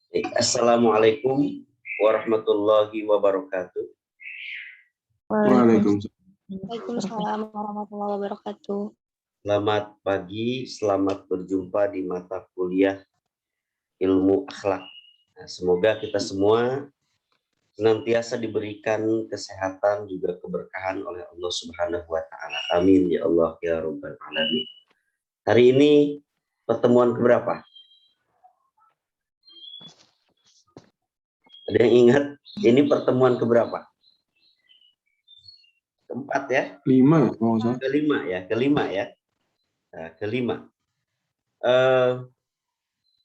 Assalamualaikum warahmatullahi wabarakatuh. Waalaikumsalam warahmatullahi wabarakatuh. Selamat pagi, selamat berjumpa di mata kuliah ilmu akhlak. Nah, semoga kita semua senantiasa diberikan kesehatan juga keberkahan oleh Allah Subhanahu wa taala. Amin ya Allah ya rabbal alamin. Hari ini pertemuan keberapa? Ada yang ingat ini pertemuan keberapa? Keempat ya? Kelima ya. Nah, kelima.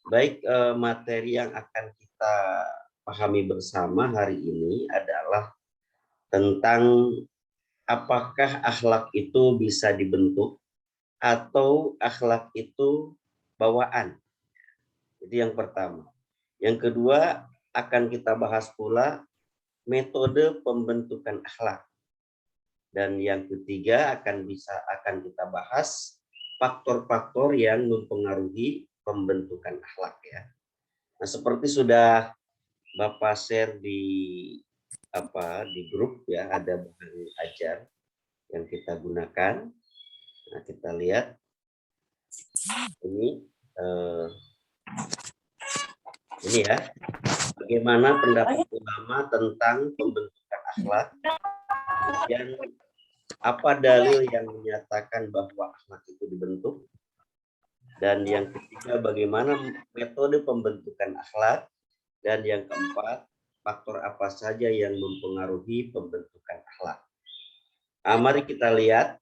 Baik, materi yang akan kita pahami bersama hari ini adalah tentang apakah akhlak itu bisa dibentuk atau akhlak itu bawaan. Jadi yang pertama. Yang kedua akan kita bahas pula metode pembentukan akhlak. Dan yang ketiga akan kita bahas faktor-faktor yang mempengaruhi pembentukan akhlak ya. Nah, seperti sudah Bapak share di grup ya, ada bahan ajar yang kita gunakan. Nah, kita lihat ini ya, bagaimana pendapat ulama tentang pembentukan akhlak, dan apa dalil yang menyatakan bahwa akhlak itu dibentuk, dan yang ketiga bagaimana metode pembentukan akhlak, dan yang keempat faktor apa saja yang mempengaruhi pembentukan akhlak. Nah, mari kita lihat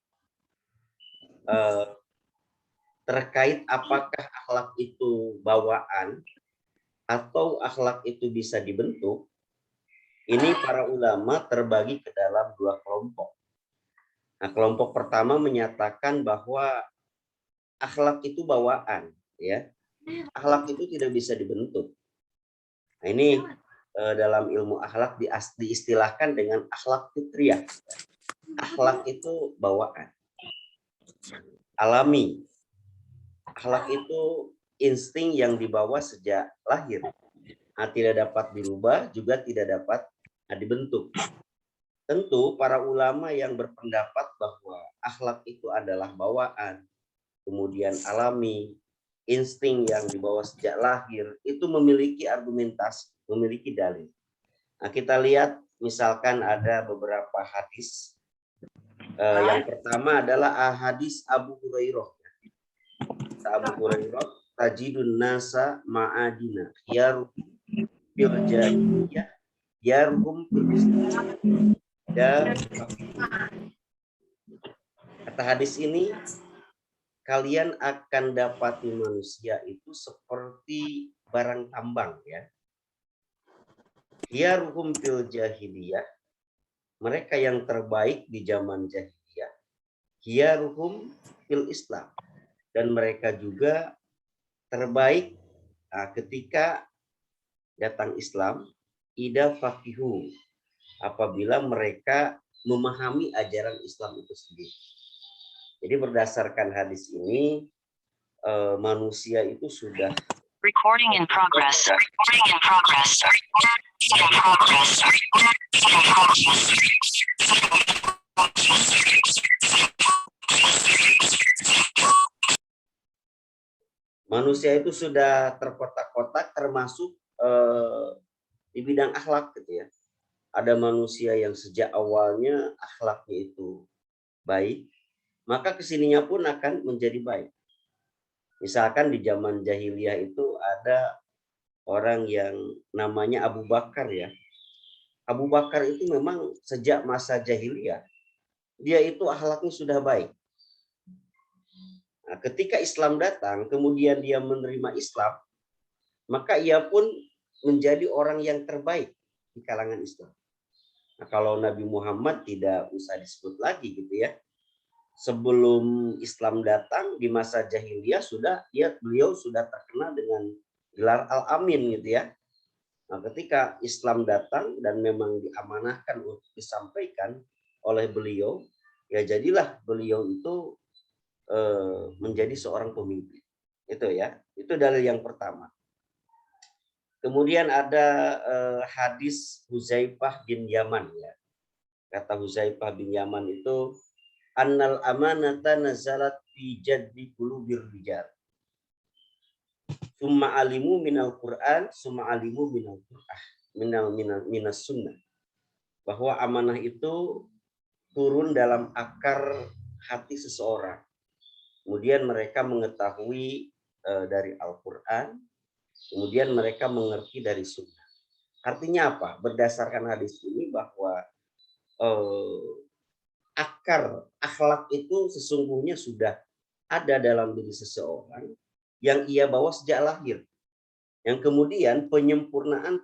terkait apakah akhlak itu bawaan atau akhlak itu bisa dibentuk. Ini para ulama terbagi ke dalam dua kelompok. Nah, kelompok pertama menyatakan bahwa akhlak itu bawaan, ya. Akhlak itu tidak bisa dibentuk. Nah, ini dalam ilmu akhlak diistilahkan dengan akhlak fitriyah. Akhlak itu bawaan, alami. Akhlak itu insting yang dibawa sejak lahir. Nah, tidak dapat dirubah, juga tidak dapat dibentuk. Tentu para ulama yang berpendapat bahwa akhlak itu adalah bawaan, kemudian alami, insting yang dibawa sejak lahir, itu memiliki argumentasi, memiliki dalil. Nah, kita lihat misalkan ada beberapa hadis. Yang pertama adalah hadis Abu Hurairah. Abu Hurairah, tajidun nasa ma'adina yarum fil jahiliyah yarum fil islam. Dan kata hadis ini, kalian akan dapati manusia itu seperti barang tambang ya. Yarum fil jahiliyah, mereka yang terbaik di zaman jahiliyah. Yarum fil islam, dan mereka juga terbaik ketika datang Islam, ida faqihu, apabila mereka memahami ajaran Islam itu sendiri. Jadi berdasarkan hadis ini, manusia itu sudah recording in progress. Manusia itu sudah terkotak-kotak, termasuk di bidang akhlak gitu ya. Ada manusia yang sejak awalnya akhlaknya itu baik, maka kesininya pun akan menjadi baik. Misalkan di zaman jahiliyah itu ada orang yang namanya Abu Bakar ya. Abu Bakar itu memang sejak masa jahiliyah, dia itu akhlaknya sudah baik. Nah, ketika Islam datang, kemudian dia menerima Islam, maka ia pun menjadi orang yang terbaik di kalangan Islam. Nah, kalau Nabi Muhammad tidak usah disebut lagi gitu ya. Sebelum Islam datang di masa jahiliyah beliau sudah terkenal dengan gelar Al-Amin gitu ya. Nah, ketika Islam datang dan memang diamanahkan untuk disampaikan oleh beliau, ya jadilah beliau itu menjadi seorang pemimpin. Itu ya, itu dalil yang pertama. Kemudian ada hadis Huzaifah bin Yaman ya. Kata Huzaifah bin Yaman itu annal amanata nazalat fi jaddi qulubir rijal. Summa alimu minal Qur'an, summa alimu minal Qur'an, minas sunnah. Bahwa amanah itu turun dalam akar hati seseorang. Kemudian mereka mengetahui dari Al-Qur'an, kemudian mereka mengerti dari sunnah. Artinya apa? Berdasarkan hadis ini bahwa akar akhlak itu sesungguhnya sudah ada dalam diri seseorang yang ia bawa sejak lahir. Yang kemudian penyempurnaan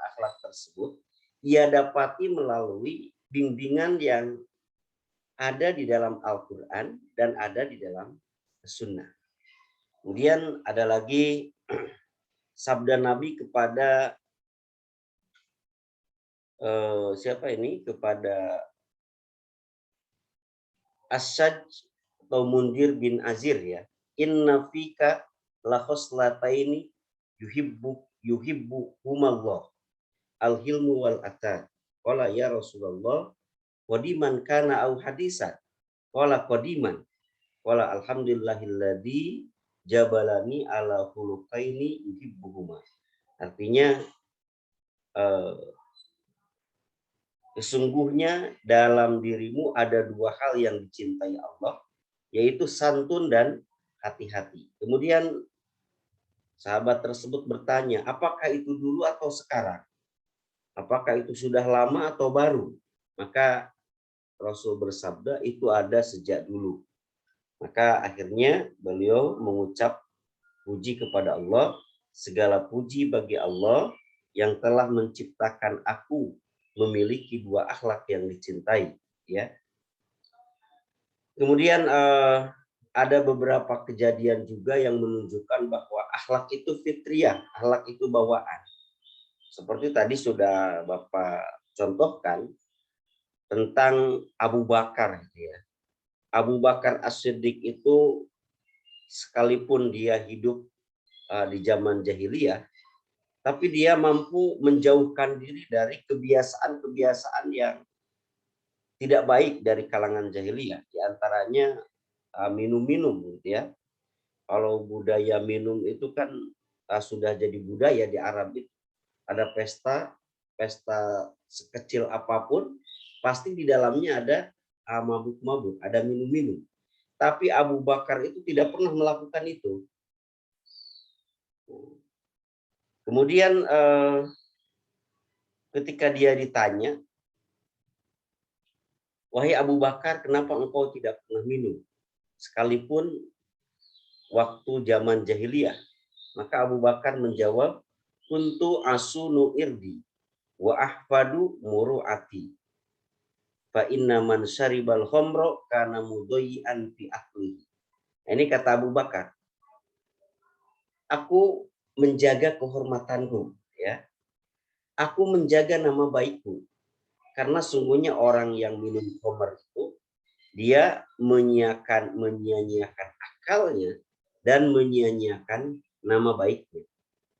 akhlak tersebut ia dapati melalui bimbingan yang ada di dalam Al-Qur'an dan ada di dalam sunnah. Kemudian ada lagi sabda Nabi kepada siapa ini? Kepada Asyaj atau Mundir bin Azir ya. Inna fika la khoslataini yuhibbu humallah al-hilmu wal atad. Qala ya Rasulullah qadiman kana au hadisan. Qala qadiman. Qala alhamdulillahilladzi jabalani ala khuluqaini yuhibbuhuma. Artinya sesungguhnya dalam dirimu ada dua hal yang dicintai Allah, yaitu santun dan hati-hati. Kemudian sahabat tersebut bertanya, apakah itu dulu atau sekarang? Apakah itu sudah lama atau baru? Maka Rasul bersabda, itu ada sejak dulu. Maka akhirnya beliau mengucap puji kepada Allah, segala puji bagi Allah yang telah menciptakan aku memiliki dua akhlak yang dicintai, ya. Kemudian ada beberapa kejadian juga yang menunjukkan bahwa akhlak itu fitriyah, akhlak itu bawaan. Seperti tadi sudah Bapak contohkan tentang Abu Bakar, ya. Abu Bakar As-Siddiq itu sekalipun dia hidup di zaman jahiliyah, tapi dia mampu menjauhkan diri dari kebiasaan-kebiasaan yang tidak baik dari kalangan jahiliyah. Di antaranya minum-minum, gitu ya. Kalau budaya minum itu kan sudah jadi budaya di Arab itu. Ada pesta sekecil apapun, pasti di dalamnya ada mabuk-mabuk, ada minum-minum. Tapi Abu Bakar itu tidak pernah melakukan itu. Kemudian ketika dia ditanya, wahai Abu Bakar, kenapa engkau tidak pernah minum? Sekalipun waktu zaman jahiliyah. Maka Abu Bakar menjawab, kuntu asunu irdi wa ahfadu muru'ati. Fa inna man syaribal khamra kana mudayyan fi akli. Ini kata Abu Bakar. Aku menjaga kehormatanku, ya. Aku menjaga nama baikku. Karena sungguhnya orang yang minum khamr itu dia menyia-nyiakan akalnya dan menyia-nyiakan nama baiknya.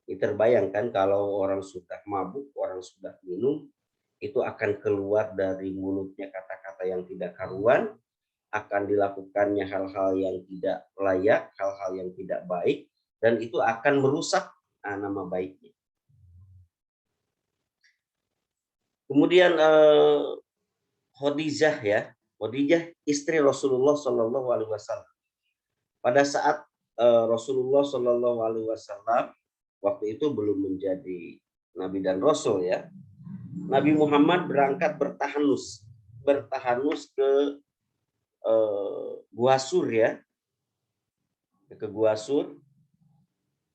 Terbayangkan kalau orang sudah mabuk, orang sudah minum, itu akan keluar dari mulutnya kata-kata yang tidak karuan, akan dilakukannya hal-hal yang tidak layak, hal-hal yang tidak baik, dan itu akan merusak nama baiknya. Kemudian Khadijah, ya, Khadijah istri Rasulullah Shallallahu Alaihi Wasallam. Pada saat Rasulullah Shallallahu Alaihi Wasallam waktu itu belum menjadi Nabi dan Rasul, ya, Nabi Muhammad berangkat bertahanus ke Gua Sur, ya, ke Gua Sur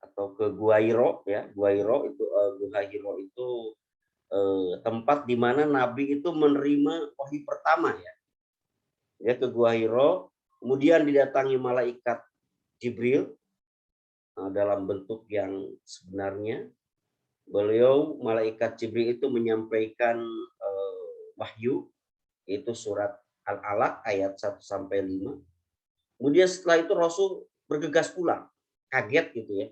atau ke Gua Hiro, ya. Gua Hiro itu tempat di mana Nabi itu menerima wahyu pertama, ya. Ya, ke Gua Hiro, kemudian didatangi malaikat Jibril dalam bentuk yang sebenarnya. Malaikat Jibril itu menyampaikan wahyu, yaitu surat Al-Alaq ayat 1-5. Kemudian setelah itu Rasul bergegas pulang, kaget gitu, ya,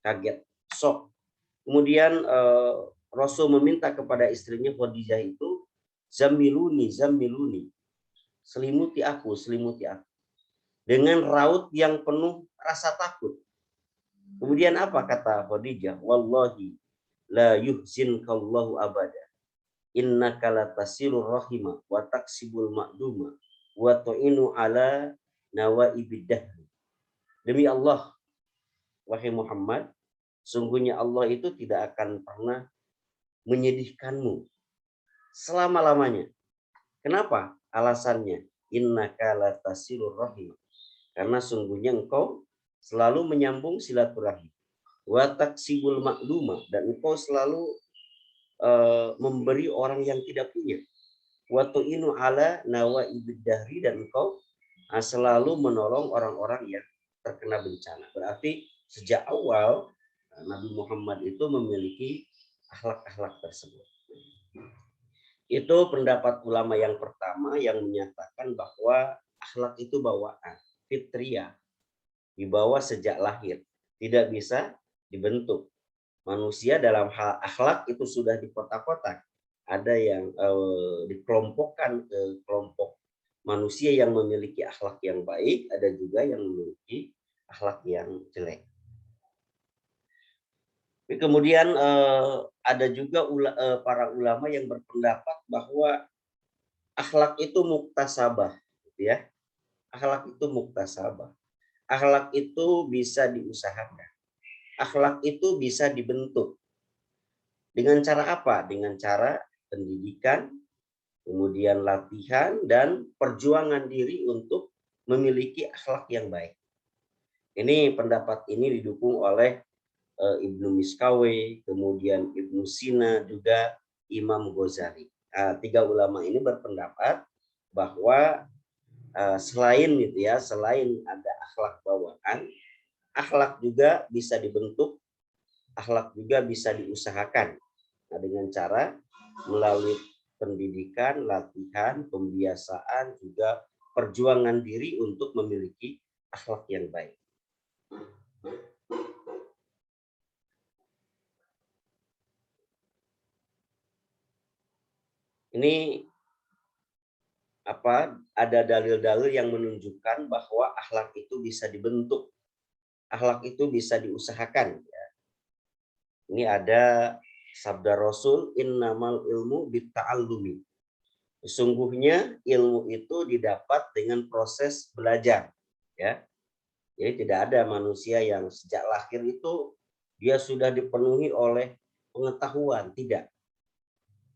kaget, shock. Kemudian Rasul meminta kepada istrinya Khadijah itu, zamiluni, zamiluni, selimuti aku, selimuti aku. Dengan raut yang penuh rasa takut. Kemudian apa kata Khadijah? Wallahi la yuhzinkallahu abada. Innaka latasirur rahimah wa taksibul ma'duma wa tu'inu ala nawaibid. Demi Allah, wahai Muhammad, sungguhnya Allah itu tidak akan pernah menyedihkanmu selama-lamanya. Kenapa? Alasannya, innaka latasirur rahimah. Karena sungguhnya engkau selalu menyambung silaturahim. Wa taksibul ma'luma, dan engkau selalu memberi orang yang tidak punya. Wa tu'inu ala nawaibid dahri, dan engkau selalu menolong orang-orang yang terkena bencana. Berarti sejak awal Nabi Muhammad itu memiliki akhlak-akhlak tersebut. Itu pendapat ulama yang pertama yang menyatakan bahwa akhlak itu bawaan, fitriyah, dibawa sejak lahir, tidak bisa dibentuk. Manusia dalam hal akhlak itu sudah dikotak-kotak. Ada yang dikelompokkan ke kelompok manusia yang memiliki akhlak yang baik, ada juga yang memiliki akhlak yang jelek. Kemudian ada juga para ulama yang berpendapat bahwa akhlak itu muktasabah, gitu ya. Akhlak itu muktasabah. Akhlak itu bisa diusahakan. Akhlak itu bisa dibentuk. Dengan cara apa? Dengan cara pendidikan, kemudian latihan, dan perjuangan diri untuk memiliki akhlak yang baik. Ini pendapat ini didukung oleh Ibnu Miskawi, kemudian Ibnu Sina, juga Imam Ghazali. Tiga ulama ini berpendapat bahwa selain gitu ya, selain ada akhlak bawaan, akhlak juga bisa dibentuk, akhlak juga bisa diusahakan. Nah, dengan cara melalui pendidikan, latihan, pembiasaan, juga perjuangan diri untuk memiliki akhlak yang baik. Ini ada dalil-dalil yang menunjukkan bahwa akhlak itu bisa dibentuk, akhlak itu bisa diusahakan. Ini ada sabda Rasul, innamal ilmu bitta'allumi. Sesungguhnya ilmu itu didapat dengan proses belajar, ya. Jadi tidak ada manusia yang sejak lahir itu dia sudah dipenuhi oleh pengetahuan, tidak.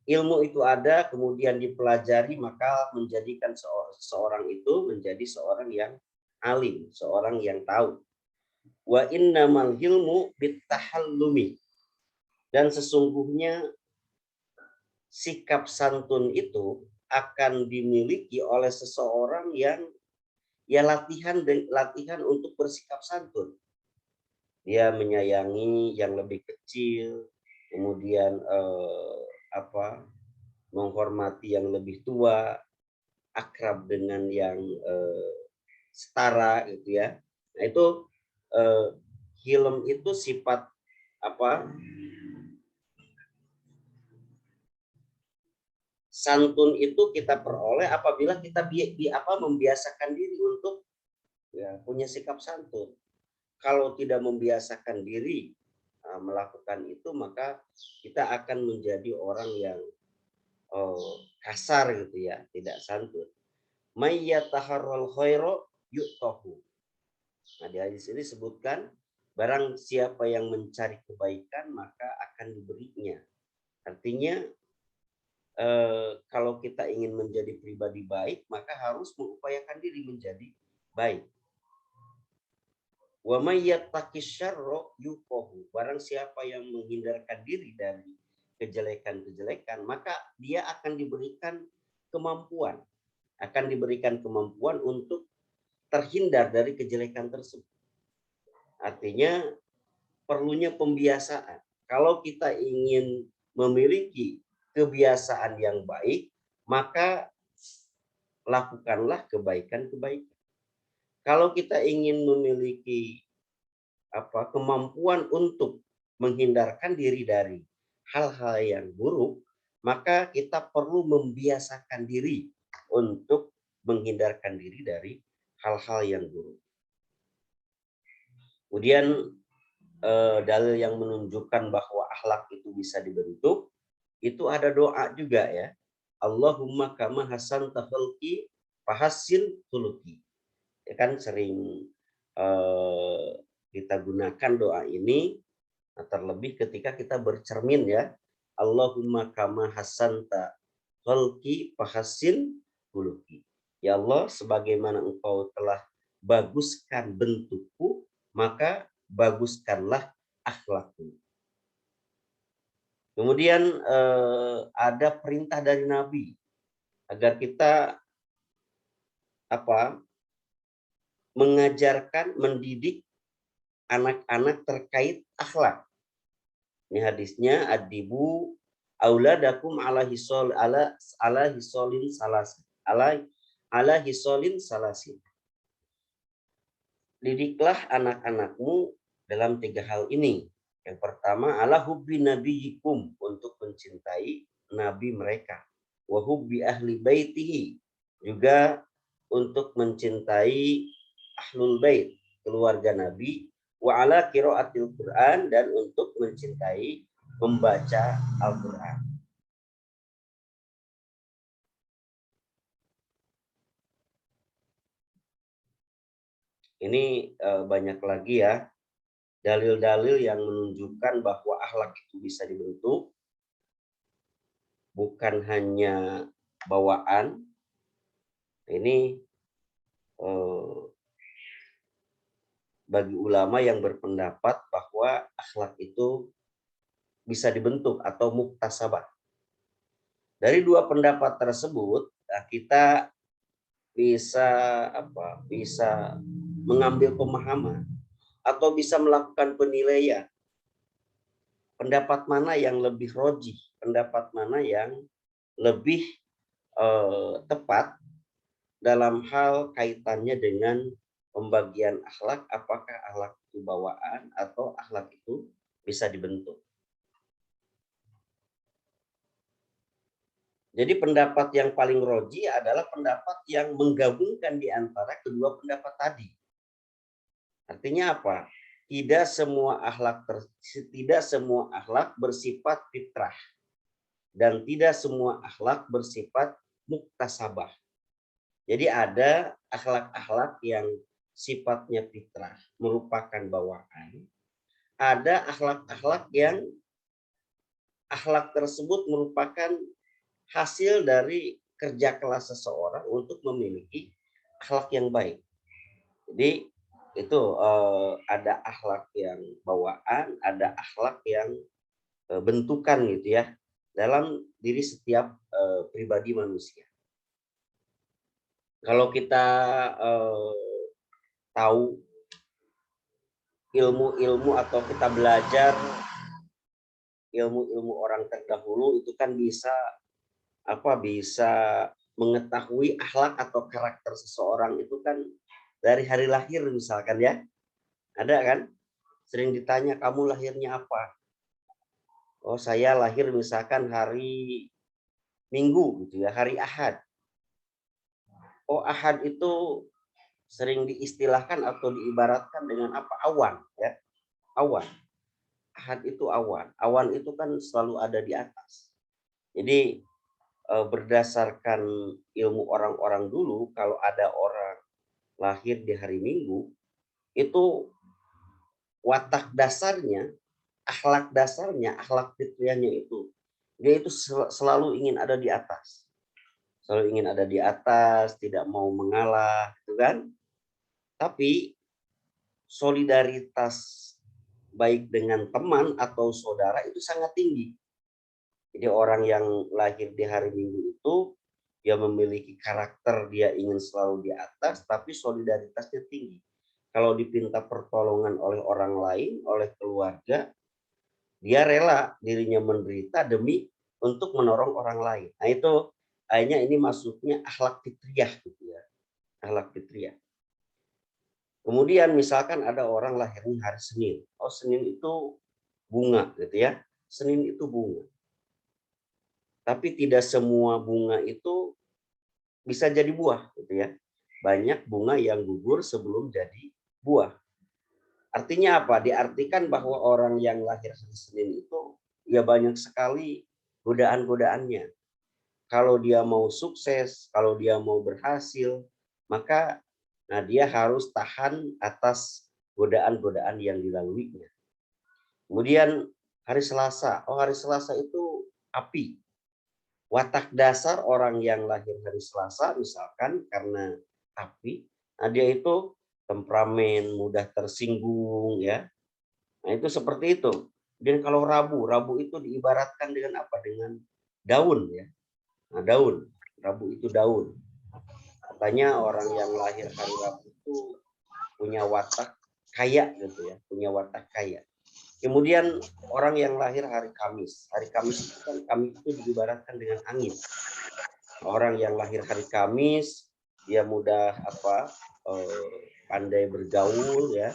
Ilmu itu ada, kemudian dipelajari, maka menjadikan seorang itu menjadi seorang yang alim, seorang yang tahu. Wa innamal ilmu bittahallumi. Dan sesungguhnya sikap santun itu akan dimiliki oleh seseorang yang latihan untuk bersikap santun. Dia menyayangi yang lebih kecil, kemudian menghormati yang lebih tua, akrab dengan yang setara, gitu ya. Nah itu hilm itu sifat santun itu kita peroleh apabila kita membiasakan diri untuk punya sikap santun. Kalau tidak membiasakan diri melakukan itu, maka kita akan menjadi orang yang kasar, gitu ya, tidak santun. Mayyataharral khairu yu'tahu. Nah, di hadis ini disebutkan, barang siapa yang mencari kebaikan maka akan diberinya. Artinya kalau kita ingin menjadi pribadi baik, maka harus mengupayakan diri menjadi baik. Wa may yattaqis syarra yuqahu. Barang siapa yang menghindarkan diri dari kejelekan-kejelekan, maka dia akan diberikan kemampuan, untuk terhindar dari kejelekan tersebut. Artinya perlunya pembiasaan. Kalau kita ingin memiliki kebiasaan yang baik, maka lakukanlah kebaikan-kebaikan. Kalau kita ingin memiliki kemampuan untuk menghindarkan diri dari hal-hal yang buruk, maka kita perlu membiasakan diri untuk menghindarkan diri dari hal-hal yang buruk. Kemudian dalil yang menunjukkan bahwa akhlak itu bisa dibentuk, itu ada doa juga ya. Allahumma kama hasanta khalqi fahassin khuluqi. Ya kan sering kita gunakan doa ini, terlebih ketika kita bercermin ya. Allahumma kama hasanta khalqi fahassin khuluqi. Ya Allah, sebagaimana Engkau telah baguskan bentukku, maka baguskanlah akhlakku. Kemudian ada perintah dari Nabi agar kita mengajarkan, mendidik anak-anak terkait akhlak. Ini hadisnya, adibu auladakum ala hisolin salasin. Didiklah anak-anakmu dalam 3 hal ini. Yang pertama, ala hubbi nabiyikum, untuk mencintai nabi mereka. Wa hubbi ahli baitihi, juga untuk mencintai ahlul bait, keluarga nabi. Wa ala qiraatil Quran, dan untuk mencintai membaca Al-Quran. Ini banyak lagi ya dalil-dalil yang menunjukkan bahwa akhlak itu bisa dibentuk, bukan hanya bawaan. Ini bagi ulama yang berpendapat bahwa akhlak itu bisa dibentuk atau muktasabah. Dari 2 pendapat tersebut, kita bisa mengambil pemahaman atau bisa melakukan penilaian. Pendapat mana yang lebih rojih, pendapat mana yang lebih tepat dalam hal kaitannya dengan pembagian akhlak, apakah akhlak itu bawaan atau akhlak itu bisa dibentuk. Jadi pendapat yang paling rojih adalah pendapat yang menggabungkan di antara kedua pendapat tadi. Artinya apa? Tidak semua akhlak bersifat fitrah, dan tidak semua akhlak bersifat muktasabah. Jadi ada akhlak-akhlak yang sifatnya fitrah, merupakan bawaan. Ada akhlak-akhlak yang akhlak tersebut merupakan hasil dari kerja keras seseorang untuk memiliki akhlak yang baik. Jadi itu ada akhlak yang bawaan, ada akhlak yang bentukan gitu ya dalam diri setiap pribadi manusia. Kalau kita tahu ilmu-ilmu atau kita belajar ilmu-ilmu orang terdahulu, itu kan bisa mengetahui akhlak atau karakter seseorang itu kan dari hari lahir misalkan ya. Ada kan? Sering ditanya, kamu lahirnya apa? Oh, saya lahir misalkan hari Minggu gitu ya, hari Ahad. Oh, Ahad itu sering diistilahkan atau diibaratkan dengan apa? Awan ya. Awan. Ahad itu awan. Awan itu kan selalu ada di atas. Jadi berdasarkan ilmu orang-orang dulu, kalau ada orang lahir di hari Minggu, itu watak dasarnya, akhlak fitriahnya itu, dia itu selalu ingin ada di atas. Selalu ingin ada di atas, tidak mau mengalah, gitu kan? Tapi solidaritas baik dengan teman atau saudara itu sangat tinggi. Jadi orang yang lahir di hari Minggu itu, dia memiliki karakter, dia ingin selalu di atas, tapi solidaritasnya tinggi. Kalau dipinta pertolongan oleh orang lain, oleh keluarga, dia rela dirinya menderita demi untuk menolong orang lain. Nah itu akhirnya ini maksudnya akhlak fitriyah gitu ya. Akhlak fitriyah. Kemudian misalkan ada orang lahirnya hari Senin. Oh, Senin itu bunga gitu ya. Senin itu bunga. Tapi tidak semua bunga itu bisa jadi buah gitu ya. Banyak bunga yang gugur sebelum jadi buah. Artinya apa? Diartikan bahwa orang yang lahir hari Senin itu ya banyak sekali godaan-godaannya. Kalau dia mau sukses, kalau dia mau berhasil, maka dia harus tahan atas godaan-godaan yang dilaluinya. Kemudian hari Selasa, hari Selasa itu api. Watak dasar orang yang lahir hari Selasa misalkan karena api, dia itu temperamen, mudah tersinggung ya. Nah, itu seperti itu. Dan kalau Rabu, Rabu itu diibaratkan dengan apa? Dengan daun ya. Nah, daun. Rabu itu daun. Katanya orang yang lahir hari Rabu itu punya watak kaya gitu ya, punya watak kaya. Kemudian orang yang lahir hari Kamis. Hari Kamis itu kan Kamis itu diibaratkan dengan angin. Orang yang lahir hari Kamis dia mudah pandai bergaul ya.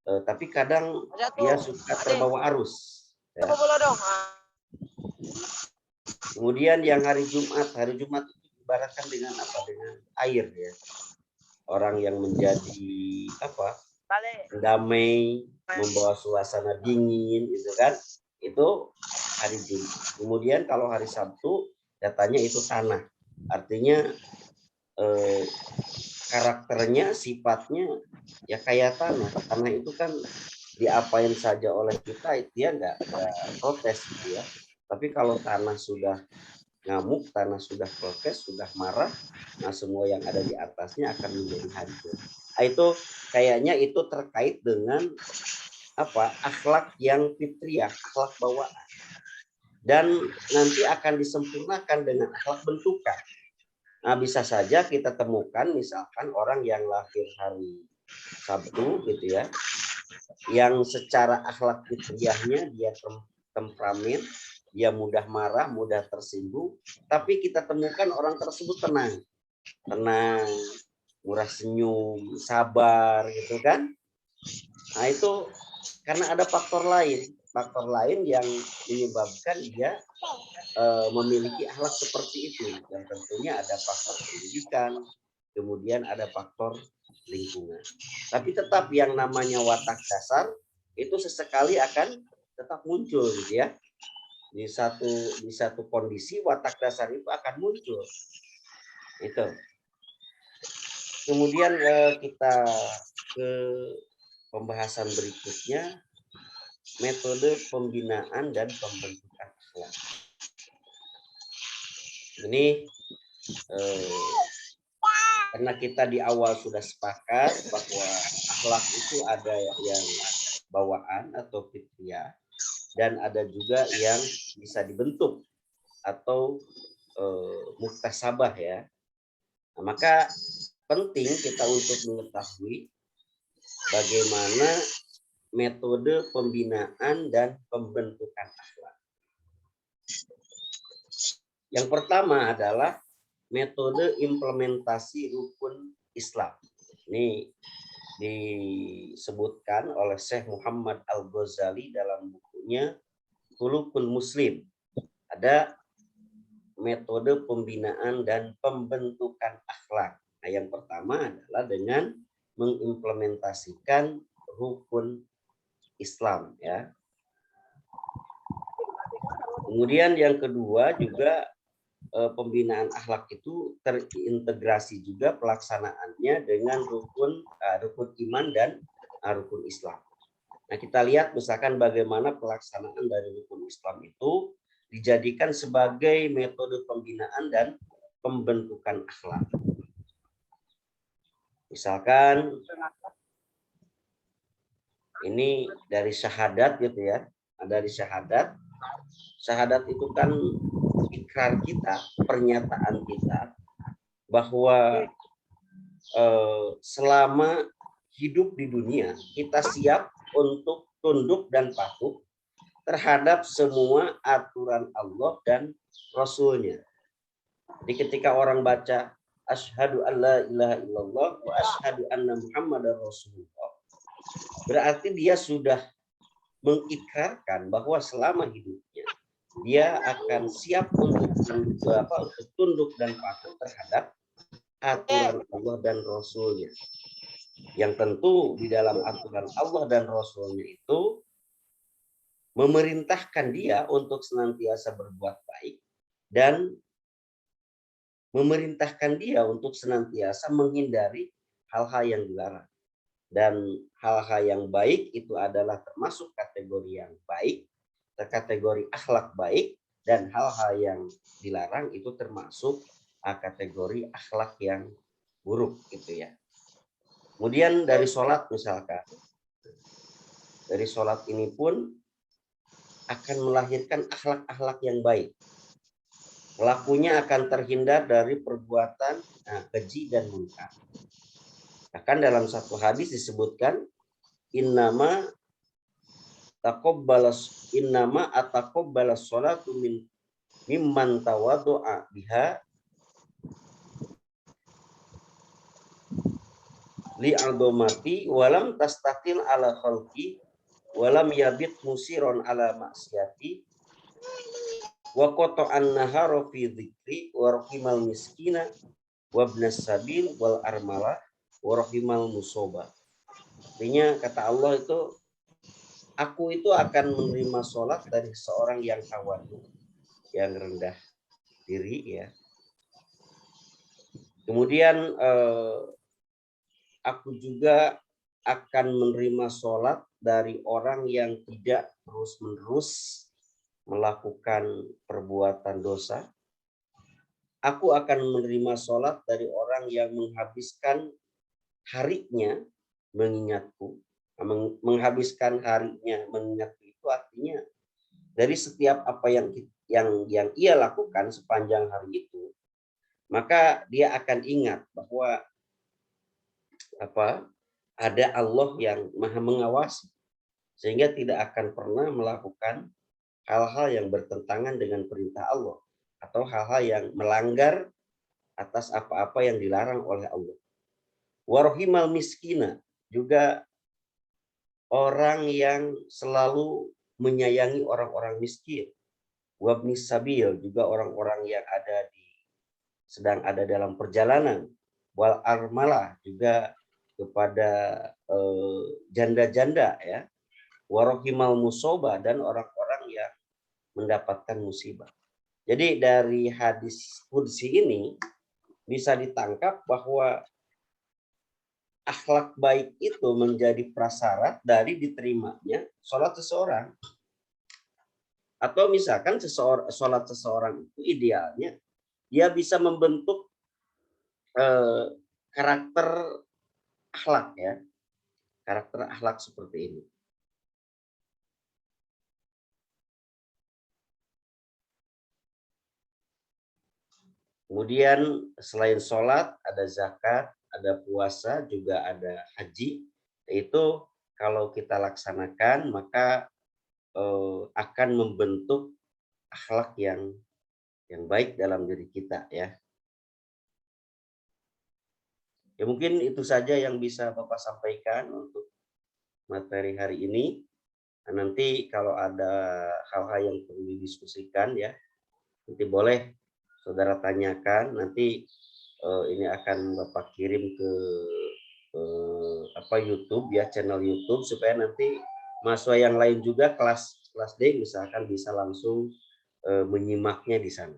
Tapi kadang dia suka terbawa arus. Ya. Kemudian yang hari Jumat itu diibaratkan dengan apa? Dengan air ya. Orang yang menjadi damai, membawa suasana dingin gitu kan. Itu hari Jumat. Kemudian kalau hari Sabtu datanya itu tanah. Artinya karakternya, sifatnya ya kayak tanah. Tanah itu kan diapain saja oleh kita dia nggak protes gitu ya. Tapi kalau tanah sudah ngamuk, tanah sudah protes, sudah marah, semua yang ada di atasnya akan menjadi hancur. Itu kayaknya itu terkait dengan akhlak yang fitriah, akhlak bawaan. Dan nanti akan disempurnakan dengan akhlak bentukan. Nah, bisa saja kita temukan misalkan orang yang lahir hari Sabtu gitu ya, yang secara akhlak fitriahnya dia temperamen, dia mudah marah, mudah tersinggung, tapi kita temukan orang tersebut tenang, murah senyum, sabar gitu kan. Nah, itu karena ada faktor lain yang menyebabkan dia memiliki akhlak seperti itu. Yang tentunya ada faktor pendidikan, kemudian ada faktor lingkungan. Tapi tetap yang namanya watak dasar itu sesekali akan tetap muncul gitu ya. Di satu kondisi watak dasar itu akan muncul. Itu. Kemudian kita ke pembahasan berikutnya, metode pembinaan dan pembentukan akhlak. Ini karena kita di awal sudah sepakat bahwa akhlak itu ada yang bawaan atau fitriah dan ada juga yang bisa dibentuk atau muktasabah ya. Nah, maka penting kita untuk mengetahui bagaimana metode pembinaan dan pembentukan akhlak. Yang pertama adalah metode implementasi rukun Islam. Ini disebutkan oleh Syekh Muhammad Al-Ghazali dalam bukunya Khuluqul Muslim. Ada metode pembinaan dan pembentukan akhlak. Nah, yang pertama adalah dengan mengimplementasikan rukun Islam ya. Kemudian yang kedua juga pembinaan akhlak itu terintegrasi juga pelaksanaannya dengan rukun iman dan rukun Islam. Nah, kita lihat misalkan bagaimana pelaksanaan dari rukun Islam itu dijadikan sebagai metode pembinaan dan pembentukan akhlak. Misalkan ini dari syahadat gitu ya. Dari syahadat. Syahadat itu kan ikrar kita, pernyataan kita bahwa selama hidup di dunia kita siap untuk tunduk dan patuh terhadap semua aturan Allah dan Rasulnya. Jadi ketika orang baca asyhadu an la ilaha illallah wa asyhadu anna muhammadar rasulullah, berarti dia sudah mengikrarkan bahwa selama hidupnya dia akan siap untuk tunduk dan patuh terhadap aturan Allah dan Rasulnya. Yang tentu di dalam aturan Allah dan Rasulnya itu memerintahkan dia untuk senantiasa berbuat baik dan memerintahkan dia untuk senantiasa menghindari hal-hal yang dilarang. Dan hal-hal yang baik itu adalah termasuk kategori yang baik, kategori akhlak baik, dan hal-hal yang dilarang itu termasuk kategori akhlak yang buruk gitu ya. Kemudian dari sholat misalkan, dari sholat ini pun akan melahirkan akhlak-akhlak yang baik. Pelakunya akan terhindar dari perbuatan keji dan munkar. Bahkan dalam satu hadis disebutkan innama ataqabbalas sholatu mimman tawaddu'a biha li'adomati walam tastaqil ala khalqi walam yabit musiron ala maksiati wa qata'an nahara fi dzikri wa rahimal miskina wa ibnas sabil wal armalah wa rahimal musoba. Artinya kata Allah itu, aku itu akan menerima sholat dari seorang yang tawadu, yang rendah diri ya. Kemudian aku juga akan menerima sholat dari orang yang tidak terus-menerus melakukan perbuatan dosa. Aku akan menerima sholat dari orang yang menghabiskan harinya mengingatku. Menghabiskan harinya mengingatku itu artinya dari setiap apa yang ia lakukan sepanjang hari itu, maka dia akan ingat bahwa ada Allah yang maha mengawasi, sehingga tidak akan pernah melakukan hal-hal yang bertentangan dengan perintah Allah atau hal-hal yang melanggar atas apa-apa yang dilarang oleh Allah. Warohimal miskina, juga orang yang selalu menyayangi orang-orang miskin. Wabnis sabil, juga orang-orang yang sedang ada dalam perjalanan. Wal armalah, juga kepada janda-janda ya. Warohimal musoba, dan orang-orang yang mendapatkan musibah. Jadi dari hadis qudsi ini bisa ditangkap bahwa akhlak baik itu menjadi prasyarat dari diterimanya sholat seseorang. Atau misalkan sholat seseorang itu idealnya dia bisa membentuk karakter akhlak ya, karakter akhlak seperti ini. Kemudian selain sholat ada zakat, ada puasa, juga ada haji. Itu kalau kita laksanakan maka akan membentuk akhlak yang baik dalam diri kita ya. Ya mungkin itu saja yang bisa Bapak sampaikan untuk materi hari ini. Nanti kalau ada hal-hal yang perlu didiskusikan ya, nanti boleh saudara tanyakan. Nanti ini akan Bapak kirim ke YouTube ya, channel YouTube, supaya nanti mahasiswa yang lain juga kelas D misalkan bisa langsung menyimaknya di sana.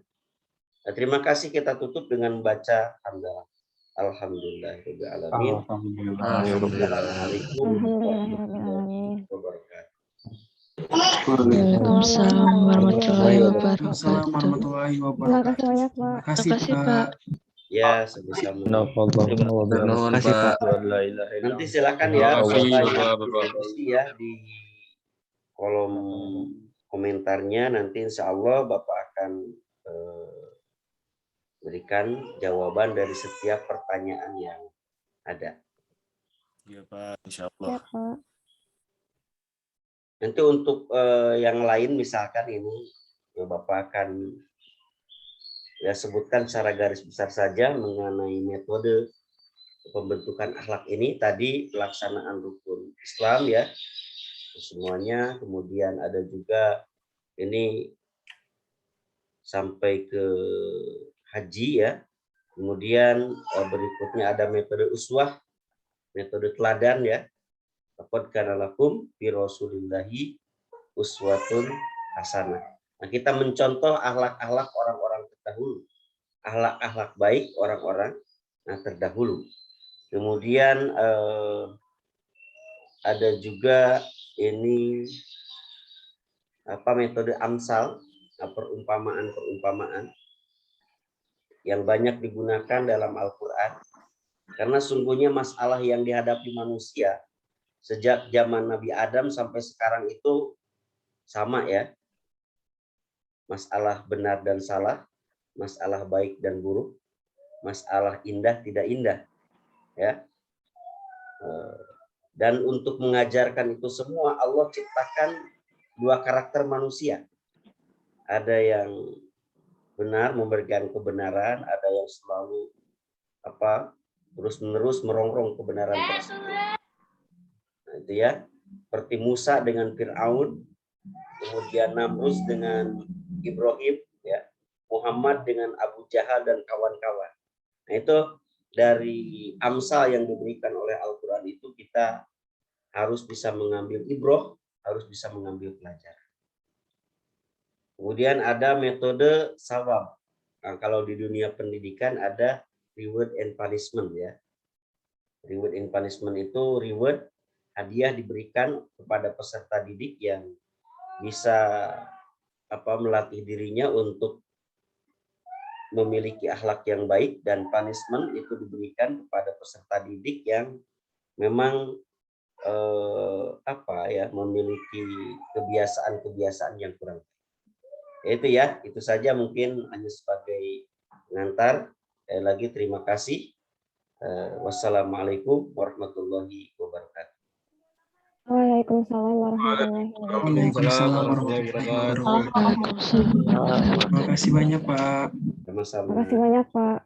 Nah, terima kasih, kita tutup dengan membaca hamdalah. Alhamdulillahirabbil alamin. Assalamualaikum warahmatullahi wabarakatuh. Waalaikumsalam warahmatullahi wabarakatuh. Terima kasih banyak, Pak. Terima kasih, Pak. Ya, sama-sama. Terima kasih, Pak. Nanti silakan ya ya di kolom komentarnya. Nanti insya Allah Bapak akan berikan jawaban dari setiap pertanyaan yang ada. Iya, Pak. Insya Allah. Ya, Pak. Nanti untuk yang lain misalkan ini ya Bapak akan ya sebutkan secara garis besar saja mengenai metode pembentukan akhlak ini. Tadi pelaksanaan rukun Islam ya, semuanya. Kemudian ada juga ini sampai ke haji ya. Kemudian berikutnya ada metode uswah, metode teladan ya. Laqad kana lakum fi Rasulillahi uswatun hasanah. Nah, kita mencontoh akhlak-akhlak orang-orang terdahulu. Akhlak-akhlak baik orang-orang terdahulu. Kemudian ada juga ini metode amsal, perumpamaan yang banyak digunakan dalam Al-Qur'an. Karena sungguhnya masalah yang dihadapi manusia sejak zaman Nabi Adam sampai sekarang itu sama ya. Masalah benar dan salah, masalah baik dan buruk, masalah indah tidak indah ya. Dan untuk mengajarkan itu semua Allah ciptakan dua karakter manusia. Ada yang benar, memberikan kebenaran, ada yang selalu terus-menerus merongrong kebenaran tersebut. Nah, itu ya, seperti Musa dengan Fir'aun, kemudian Namrus dengan Ibrahim, ya, Muhammad dengan Abu Jahal dan kawan-kawan. Nah, itu dari amsal yang diberikan oleh Al-Quran itu kita harus bisa mengambil ibroh, harus bisa mengambil pelajaran. Kemudian ada metode sawab. Nah, kalau di dunia pendidikan ada reward and punishment ya. Reward and punishment itu reward, hadiah diberikan kepada peserta didik yang bisa melatih dirinya untuk memiliki akhlak yang baik, dan punishment itu diberikan kepada peserta didik yang memang memiliki kebiasaan-kebiasaan yang kurang. Itu ya, itu saja mungkin hanya sebagai pengantar. Sekali lagi terima kasih. Wassalamualaikum warahmatullahi wabarakatuh. Waalaikumsalam warahmatullahi wabarakatuh. Waalaikumsalam warahmatullahi wabarakatuh. Waalaikumsalam. Terima kasih banyak, Pak. Sama-sama. Terima kasih banyak, Pak.